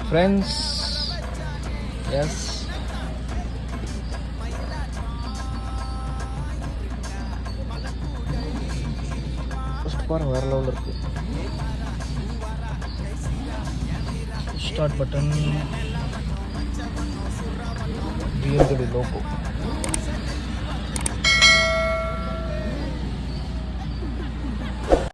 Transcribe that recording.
Friends, S first பாருங்க, வேறு லெவலில் இருக்குது. Start button, BMW logo.